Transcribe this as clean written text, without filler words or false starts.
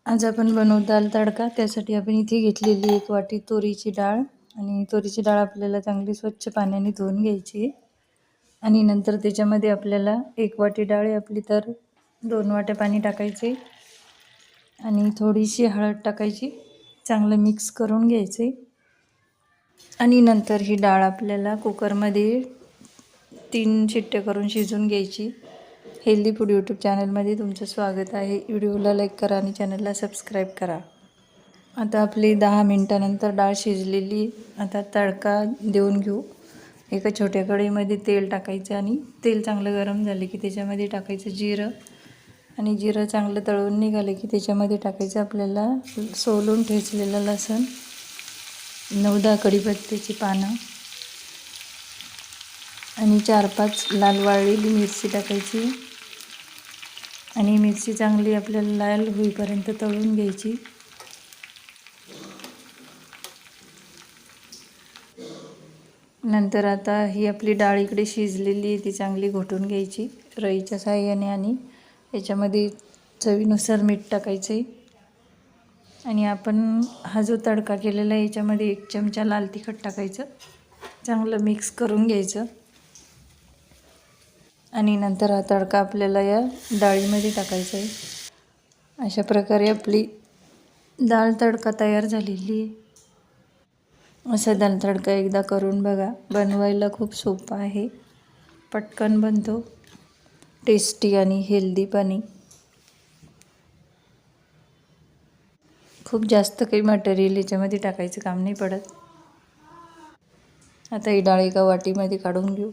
आज आपण बनवू दाल तडका. त्यासाठी आपण इथे घेतलेली 1 वाटी तुरीची डाळ आणि तुरीची डाळ आपल्याला चांगली स्वच्छ पाण्याने धुवून घ्यायची आणि नंतर त्याच्यामध्ये आपल्याला 1 वाटी डाळ आहे आपली तर 2 वाट्या पाणी टाकायचे आणि थोडीशी हळद टाकायची. चांगलं मिक्स करून घ्यायचे आणि नंतर ही डाळ आपल्याला कुकरमध्ये 3 शिट्ट्या करून शिजवून घ्यायची. हेल्दी फूड यूट्यूब चॅनलमध्ये तुमचं स्वागत आहे. व्हिडिओला लाईक करा आणि चॅनलला सबस्क्राईब करा. आता आपली 10 मिनिटानंतर डाळ शिजलेली. आता तडका देऊन घेऊ. एका छोट्या कढईमध्ये तेल टाकायचं आणि तेल चांगलं गरम झाले की त्याच्यामध्ये टाकायचं जिरं आणि जिरं चांगलं तळून निघाले की त्याच्यामध्ये टाकायचं आपल्याला सोलून ठेचलेलं लसूण, 9-10 कढीपत्त्याची पानं आणि 4-5 लाल वाळलेली मिरची टाकायची आणि मिरची चांगली आपल्याला लाल होईपर्यंत तळून घ्यायची. नंतर आता ही आपली डाळ इकडे शिजलेली आहे ती चांगली घोटून घ्यायची रईच्या साहाय्याने आणि याच्यामध्ये चवीनुसार मीठ टाकायचे आणि आपण हा जो तडका केलेला आहे याच्यामध्ये 1 चमचा लाल तिखट टाकायचं. चांगलं मिक्स करून घ्यायचं आणि नंतर हा तडका आपल्याला या डाळीमध्ये टाकायचा आहे. अशा प्रकारे आपली डाळ तडका तयार झालेली आहे. असा दाल तडका एकदा करून बघा. बनवायला खूप सोपा आहे, पटकन बनतो, टेस्टी आणि हेल्दी पण. खूप जास्त काही मटेरियल याच्यामध्ये टाकायचं काम नाही पडत. आता ही डाळ एका वाटीमध्ये काढून घेऊ.